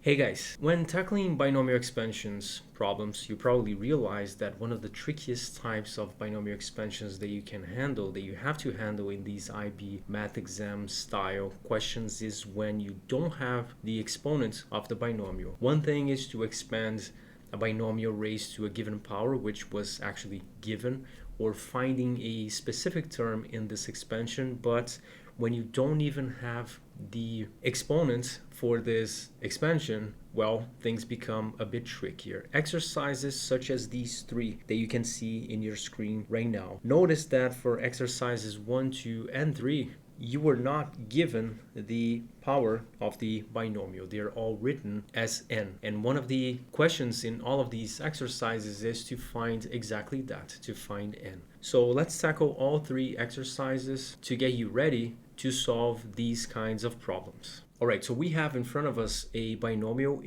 Hey guys, when tackling binomial expansions problems, you probably realize that one of the trickiest types of binomial expansions that you can handle, that you have to handle in these IB math exam style questions is when you don't have the exponent of the binomial. One thing is to expand a binomial raised to a given power, which was actually given, or finding a specific term in this expansion, but when you don't even have the exponent for this expansion, well, things become a bit trickier. Exercises such as these three that you can see in your screen right now. Notice that for exercises 1, 2, and 3, you were not given the power of the binomial. They're all written as n. And one of the questions in all of these exercises is to find exactly that, to find n. So let's tackle all three exercises to get you ready to solve these kinds of problems. All right, so we have in front of us a binomial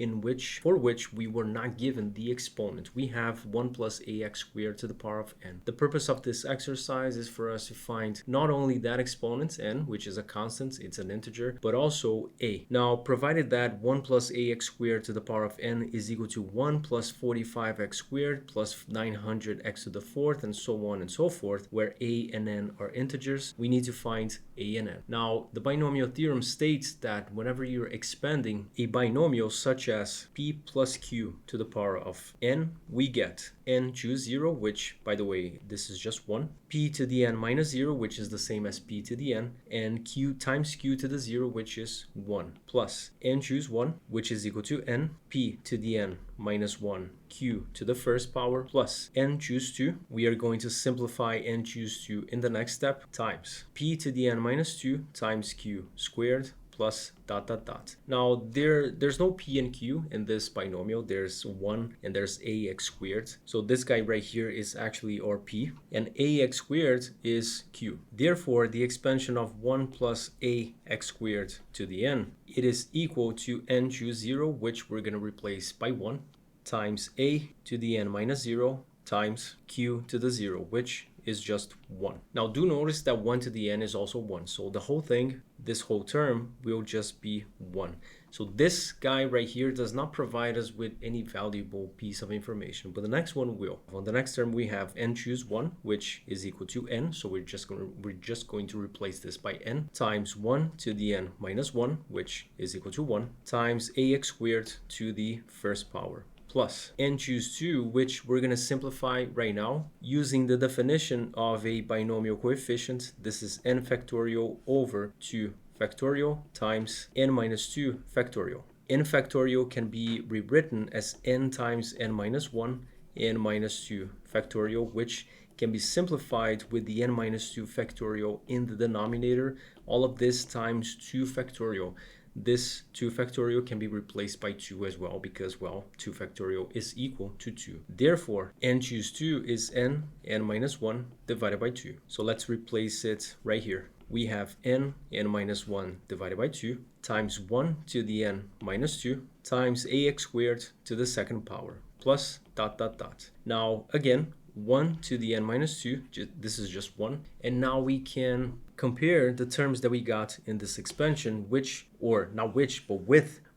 for which we were not given the exponent. We have 1 plus ax squared to the power of n. The purpose of this exercise is for us to find not only that exponent, n, which is a constant, it's an integer, but also a. Now, provided that 1 plus ax squared to the power of n is equal to 1 plus 45x squared plus 900x to the fourth, and so on and so forth, where a and n are integers, we need to find a and n. Now, the binomial theorem states that whenever you're expanding a binomial such as p plus q to the power of n, we get n choose 0, which, by the way, this is just 1, p to the n minus 0, which is the same as p to the n, and q times q to the 0, which is 1, plus n choose 1, which is equal to n, p to the n minus 1, q to the first power, plus n choose 2. We are going to simplify n choose 2 in the next step, times p to the n minus 2 times q squared plus dot dot dot. Now there's no p and q in this binomial. There's 1 and there's ax squared. So this guy right here is actually our p, and ax squared is q. Therefore, the expansion of 1 plus ax squared to the n, it is equal to n choose 0, which we're going to replace by 1, times a to the n minus 0 times q to the 0, which is just 1. Now do notice that 1 to the n is also 1. So the whole thing, this whole term, will just be 1. So this guy right here does not provide us with any valuable piece of information, but the next one will. On the next term, we have n choose 1, which is equal to n. So we're just going to replace this by n, times 1 to the n minus 1, which is equal to 1, times ax squared to the first power, plus n choose 2, which we're going to simplify right now using the definition of a binomial coefficient. This is n factorial over 2 factorial times n minus 2 factorial. N factorial can be rewritten as n times n minus 1, n minus 2 factorial, which can be simplified with the n minus 2 factorial in the denominator. All of this times 2 factorial. This 2 factorial can be replaced by 2 as well because, well, 2 factorial is equal to 2. Therefore, n choose 2 is n minus 1 divided by 2. So let's replace it right here. We have n minus 1 divided by 2 times 1 to the n minus 2 times ax squared to the second power plus dot dot dot. Now, again, 1 to the n minus 2, this is just 1. And now we can compare the terms that we got in this expansion, with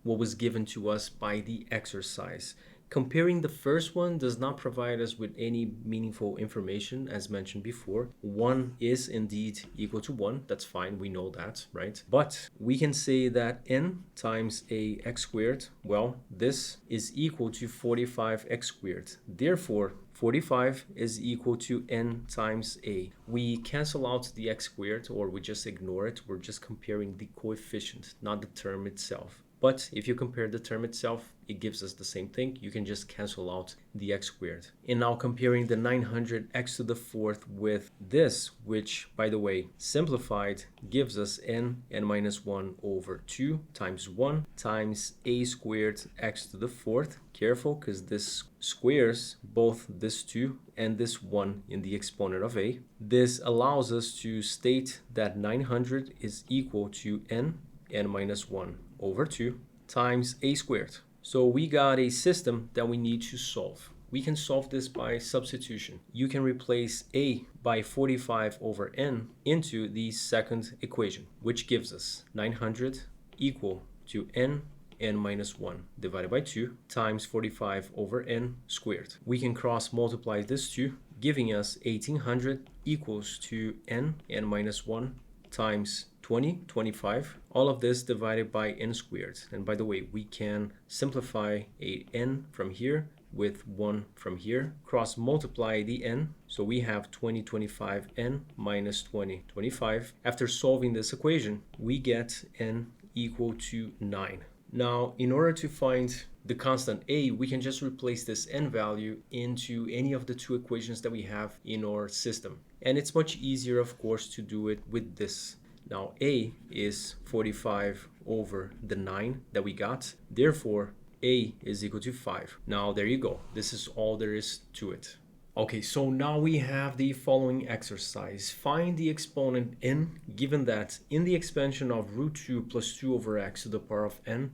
what was given to us by the exercise. Comparing the first one does not provide us with any meaningful information, as mentioned before. 1 is indeed equal to 1. That's fine. We know that, right? But we can say that n times ax squared, well, this is equal to 45x squared. Therefore, 45 is equal to n times a. We cancel out the x squared, or we just ignore it. We're just comparing the coefficient, not the term itself. But if you compare the term itself, it gives us the same thing. You can just cancel out the x squared. And now comparing the 900x to the fourth with this, which, by the way, simplified, gives us n minus 1 over 2 times 1 times a squared x to the fourth. Careful, because this squares both this 2 and this 1 in the exponent of a. This allows us to state that 900 is equal to n minus 1 over 2 times a squared. So we got a system that we need to solve. We can solve this by substitution. You can replace a by 45 over n into the second equation, which gives us 900 equal to n n minus 1 divided by 2 times 45 over n squared. We can cross multiply this 2, giving us 1800 equals to n minus 1 times 25. All of this divided by n squared. And by the way, we can simplify a n from here with 1 from here, cross multiply the n, so we have 25n minus 25. After solving this equation, we get n equal to 9. Now, in order to find the constant a, we can just replace this n value into any of the two equations that we have in our system. And it's much easier, of course, to do it with this. Now, a is 45 over the 9 that we got. Therefore, a is equal to 5. Now, there you go. This is all there is to it. Okay, so now we have the following exercise. Find the exponent n, given that in the expansion of root 2 plus 2 over x to the power of n,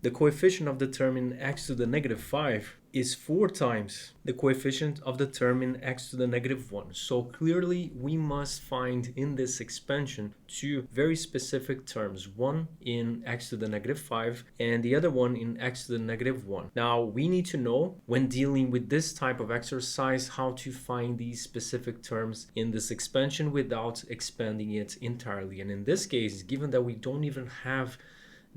the coefficient of the term in x to the negative 5 is 4 times the coefficient of the term in x to the negative 1. So clearly we must find in this expansion two very specific terms, one in x to the negative 5 and the other one in x to the negative 1. Now we need to know, when dealing with this type of exercise, how to find these specific terms in this expansion without expanding it entirely. And in this case, given that we don't even have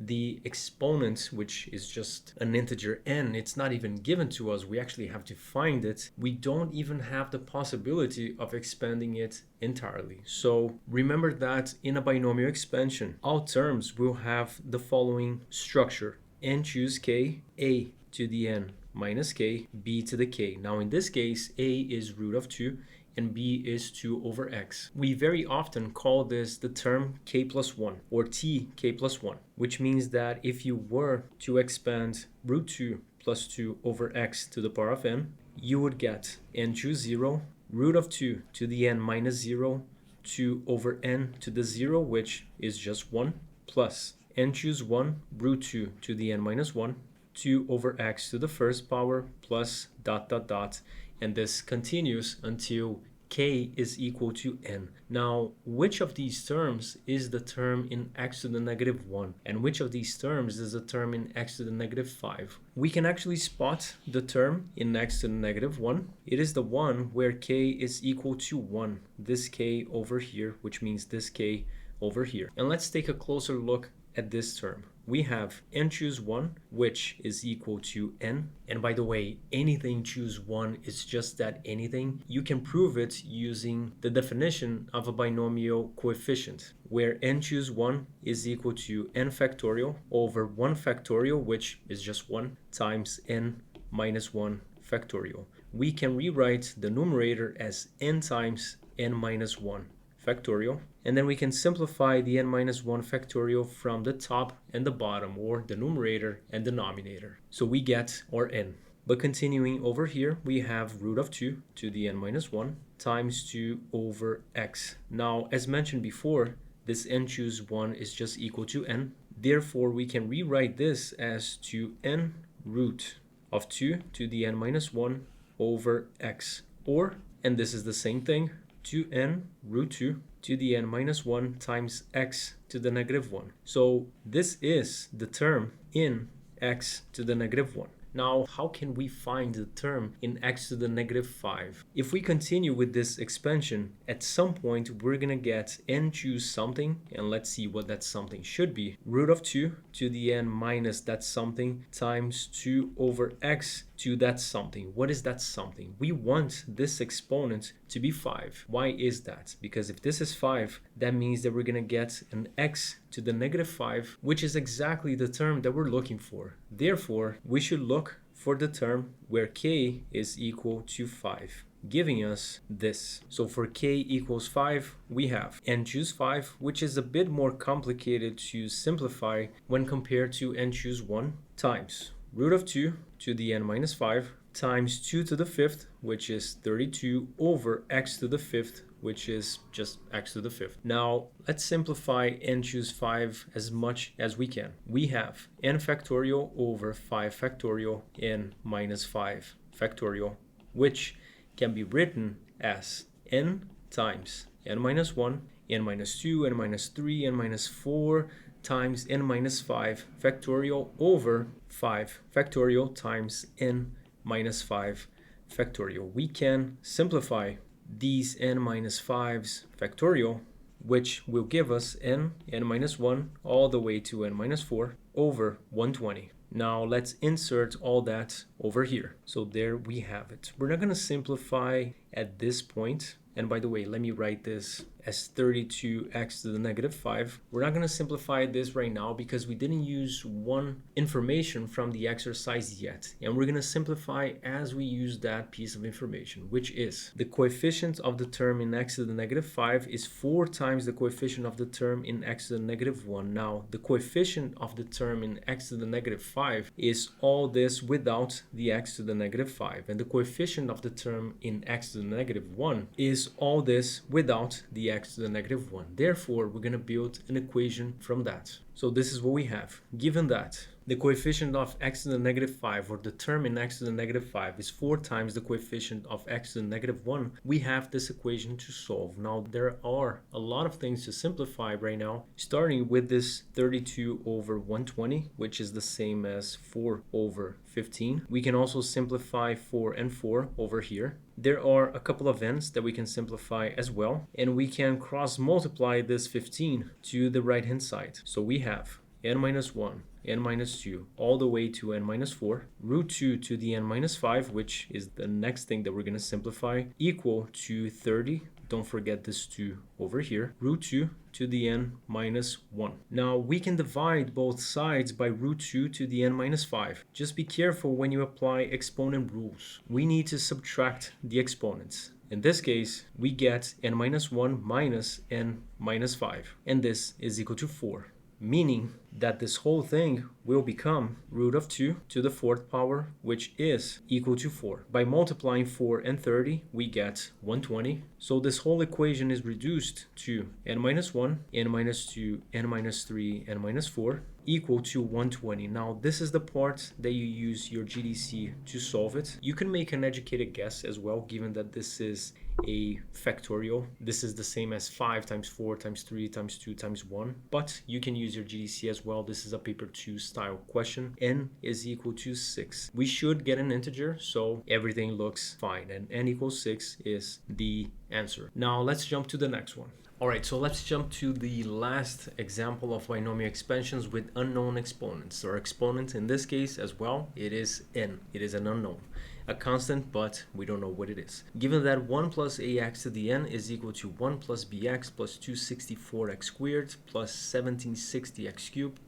the exponent, which is just an integer n, it's not even given to us, we actually have to find it. We don't even have the possibility of expanding it entirely. So remember that in a binomial expansion, all terms will have the following structure: n choose k, a to the n minus k, b to the k. Now in this case, a is root of 2 and b is 2 over x. We very often call this the term k plus 1 or tk plus 1, which means that if you were to expand root 2 plus 2 over x to the power of n, you would get n choose 0, root of 2 to the n minus 0, 2 over n to the 0, which is just 1, plus n choose 1, root 2 to the n minus 1, 2 over x to the first power, plus dot dot dot, and this continues until k is equal to n. Now, which of these terms is the term in x to the negative 1? And which of these terms is the term in x to the negative 5? We can actually spot the term in x to the negative 1. It is the one where k is equal to 1. This k over here, which means this k over here. And let's take a closer look at this term. We have n choose 1, which is equal to n. And by the way, anything choose 1 is just that anything. You can prove it using the definition of a binomial coefficient, where n choose 1 is equal to n factorial over 1 factorial, which is just 1, times n minus 1 factorial. We can rewrite the numerator as n times n minus 1 factorial, and then we can simplify the n minus 1 factorial from the top and the bottom, or the numerator and denominator. So we get our n. But continuing over here, we have root of 2 to the n minus 1 times 2 over x. Now, as mentioned before, this n choose 1 is just equal to n. Therefore, we can rewrite this as 2n root of 2 to the n minus 1 over x. Or, and this is the same thing, 2n root 2 to the n minus 1 times x to the negative 1. So this is the term in x to the negative 1. Now, how can we find the term in x to the negative 5? If we continue with this expansion, at some point we're gonna get n choose something, and let's see what that something should be. Root of 2 to the n minus that something times 2 over x to that something. What is that something? We want this exponent to be 5. Why is that? Because if this is 5, that means that we're gonna get an x to the negative 5, which is exactly the term that we're looking for. Therefore, we should look for the term where k is equal to 5, giving us this. So for k equals 5, we have n choose 5, which is a bit more complicated to simplify when compared to n choose 1, times root of 2 to the n minus 5 times 2 to the 5th, which is 32, over x to the 5th, which is just x to the 5th. Now, let's simplify n choose 5 as much as we can. We have n factorial over 5 factorial n minus 5 factorial, which can be written as n times n minus 1, n minus 2, n minus 3, n minus 4, times n minus 5 factorial over 5 factorial times n minus 5 factorial. We can simplify these n minus 5's factorial, which will give us n minus 1 all the way to n minus 4 over 120. Now let's insert all that over here. So there we have it. We're not going to simplify at this point. And by the way, let me write this as 32x to the negative 5. We're not going to simplify this right now because we didn't use one information from the exercise yet. And we're going to simplify as we use that piece of information, which is the coefficient of the term in x to the negative 5 is 4 times the coefficient of the term in x to the negative 1. Now, the coefficient of the term in x to the negative 5 is all this without the x to the negative 5. And the coefficient of the term in x to the negative 1 is all this without the x to the negative 1. Therefore, we're going to build an equation from that. So this is what we have. Given that the coefficient of x to the negative 5, or the term in x to the negative 5, is 4 times the coefficient of x to the negative 1, we have this equation to solve. Now, there are a lot of things to simplify right now, starting with this 32 over 120, which is the same as 4 over 15. We can also simplify 4 and 4 over here. There are a couple of n's that we can simplify as well, and we can cross multiply this 15 to the right hand side. So we have n minus 1, n minus 2, all the way to n minus 4, root 2 to the n minus 5, which is the next thing that we're going to simplify, equal to 30. Don't forget this 2 over here, root 2 to the n minus 1. Now we can divide both sides by root 2 to the n minus 5. Just be careful when you apply exponent rules. We need to subtract the exponents. In this case, we get n minus 1 minus n minus 5, and this is equal to 4. Meaning that this whole thing will become root of 2 to the 4th power, which is equal to 4. By multiplying 4 and 30, we get 120. So this whole equation is reduced to n minus 1, n minus 2, n minus 3, n minus 4, equal to 120. Now, this is the part that you use your GDC to solve it. You can make an educated guess as well, given that this is a factorial. This is the same as 5 times 4 times 3 times 2 times 1, but you can use your GDC as well. This is a paper 2 style question. N is equal to 6. We should get an integer, so everything looks fine, and n equals 6 is the answer. Now let's jump to the next one. Alright, so let's jump to the last example of binomial expansions with unknown exponents, or exponent in this case as well. It is n. It is an unknown. A constant, but we don't know what it is. Given that 1 plus ax to the n is equal to 1 plus bx plus 264x squared plus 1760x cubed,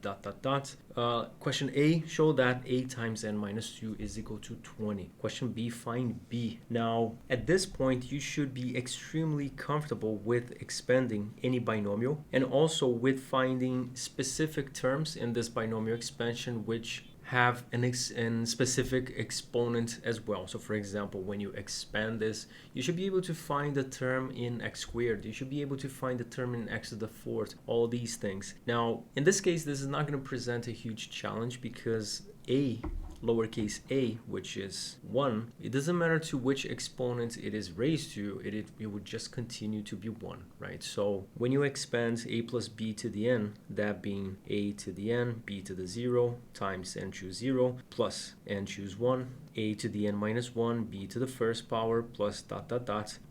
question A, show that a times n minus 2 is equal to 20. Question B, find b. Now, at this point, you should be extremely comfortable with expanding any binomial, and also with finding specific terms in this binomial expansion which have an specific exponent as well. So for example, when you expand this, you should be able to find the term in x squared. You should be able to find the term in x to the 4th, all these things. Now, in this case, this is not going to present a huge challenge because a, lowercase a, which is 1, it doesn't matter to which exponent it is raised to, it would just continue to be 1, right? So when you expand a plus b to the n, that being a to the n, b to the 0, times n choose 0, plus n choose 1, a to the n minus 1, b to the 1st power, plus ...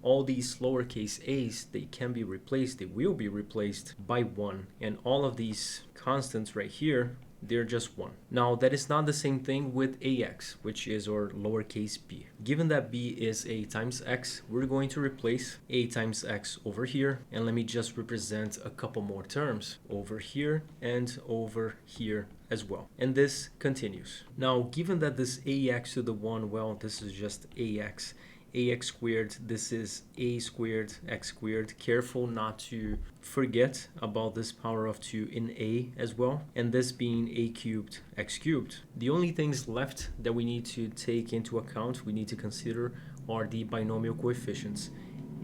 All these lowercase a's, they can be replaced, they will be replaced by 1. And all of these constants right here, they're just 1. Now, that is not the same thing with ax, which is our lowercase b. Given that b is a times x, we're going to replace a times x over here. And let me just represent a couple more terms over here and over here as well. And this continues. Now, given that this ax to the 1, well, this is just ax squared, this is a squared, x squared. Careful not to forget about this power of 2 in a as well, and this being a cubed, x cubed. The only things left that we need to take into account, we need to consider, are the binomial coefficients.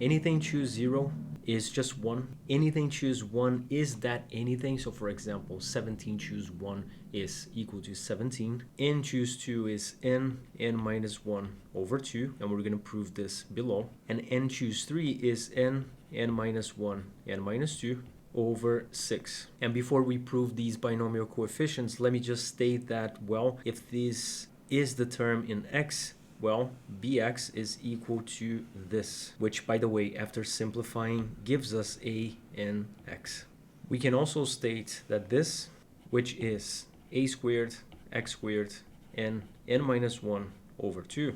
Anything choose 0 is just 1. Anything choose 1 is that anything. So for example, 17 choose 1 is equal to 17. N choose 2 is n minus 1 over 2, and we're going to prove this below. And n choose 3 is n minus 1, n minus 2 over 6. And before we prove these binomial coefficients, let me just state that, well, if this is the term in x, well, bx is equal to this, which, by the way, after simplifying, gives us a in x. We can also state that this, which is a squared x squared and n minus 1 over 2,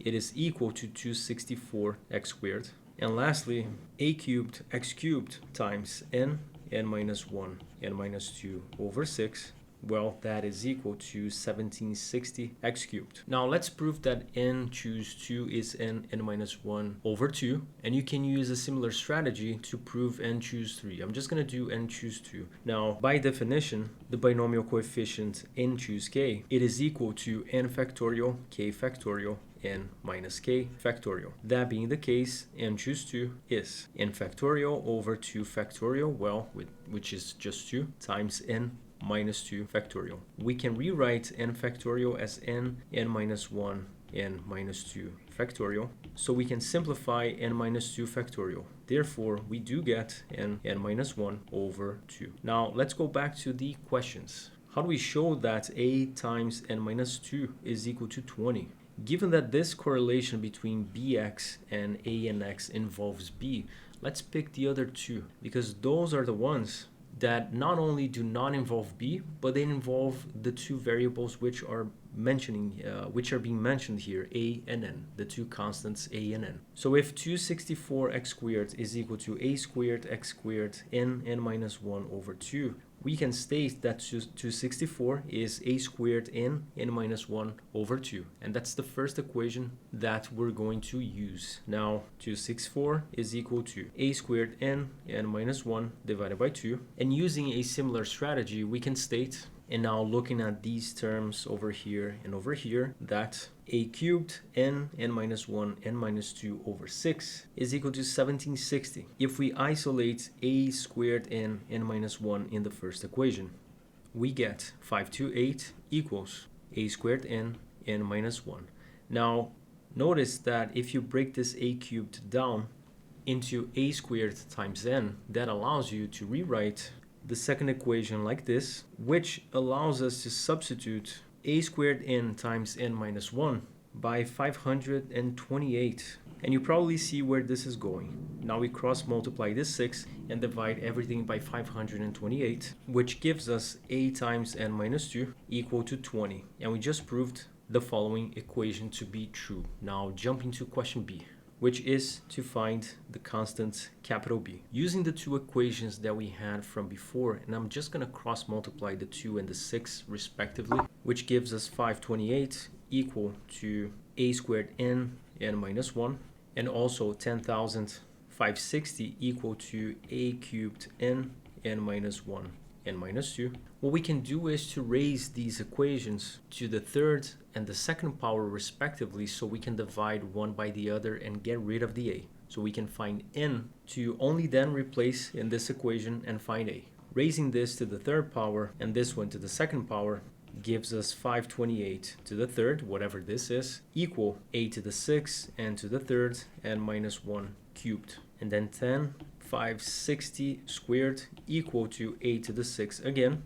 it is equal to 264 x squared. And lastly, a cubed x cubed times n minus 1 n minus 2 over 6, well, that is equal to 1760 x cubed. Now let's prove that n choose 2 is n minus 1 over 2, and you can use a similar strategy to prove n choose 3. I'm just going to do n choose 2. Now, by definition, the binomial coefficient n choose k, it is equal to n factorial k factorial n minus k factorial. That being the case, n choose 2 is n factorial over 2 factorial, well, which is just 2, times n minus 2 factorial. We can rewrite n factorial as n minus 1 n minus 2 factorial, so we can simplify n minus 2 factorial. Therefore, we do get n minus 1 over 2. Now, let's go back to the questions. How do we show that a times n minus 2 is equal to 20? Given that this correlation between bx and a and x involves b, let's pick the other two, because those are the ones that not only do not involve b, but they involve the two variables which are being mentioned here, a and n, the two constants a and n. So if 264 x squared is equal to a squared x squared n minus 1 over 2, we can state that 264 is a squared n minus 1 over 2. And that's the first equation that we're going to use. Now, 264 is equal to a squared n minus 1 divided by 2. And using a similar strategy, we can state, and now looking at these terms over here and over here, that a cubed n minus 1 n minus 2 over 6 is equal to 1760 if we isolate a squared n minus 1 in the first equation. We get 528 equals a squared n minus 1. Now, notice that if you break this a cubed down into a squared times n, that allows you to rewrite the second equation like this, which allows us to substitute a squared n times n minus 1 by 528. And you probably see where this is going. Now we cross multiply this 6 and divide everything by 528, which gives us a times n minus 2 equal to 20. And we just proved the following equation to be true. Now jumping to question B, which is to find the constant capital B. Using the two equations that we had from before, and I'm just going to cross multiply the 2 and the 6 respectively, which gives us 528 equal to a squared n minus 1, and also 10,560 equal to a cubed n minus 1 n minus 2. What we can do is to raise these equations to the third and the second power respectively, so we can divide one by the other and get rid of the a. So we can find n to only then replace in this equation and find a. Raising this to the third power and this one to the second power gives us 528 to the third, whatever this is, equal a to the 6 and to the third and minus 1 cubed. And then 10,560 squared equal to a to the 6 again,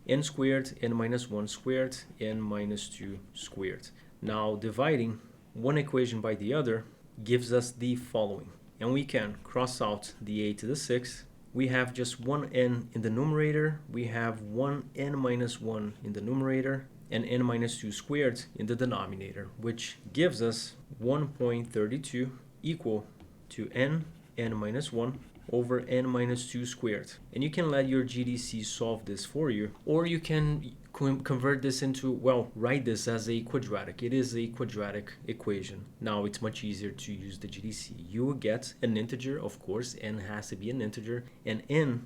n squared, n minus 1 squared, n minus 2 squared. Now dividing one equation by the other gives us the following. And we can cross out the a to the 6. We have just one n in the numerator. We have one n minus 1 in the numerator and n minus 2 squared in the denominator, which gives us 1.32 equal to n minus 1 over n minus 2 squared. And you can let your GDC solve this for you, or you can convert this into, well, write this as a quadratic. It is a quadratic equation. Now it's much easier to use the GDC. You will get an integer, of course, n has to be an integer, and n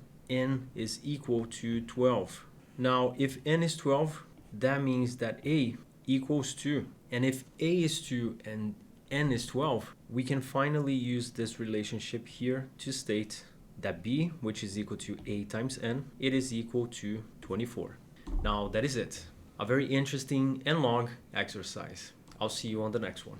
is equal to 12. Now if n is 12, that means that a equals 2. And if a is 2 and n is 12, we can finally use this relationship here to state that b, which is equal to a times n, it is equal to 24. Now that is it. A very interesting and long exercise. I'll see you on the next one.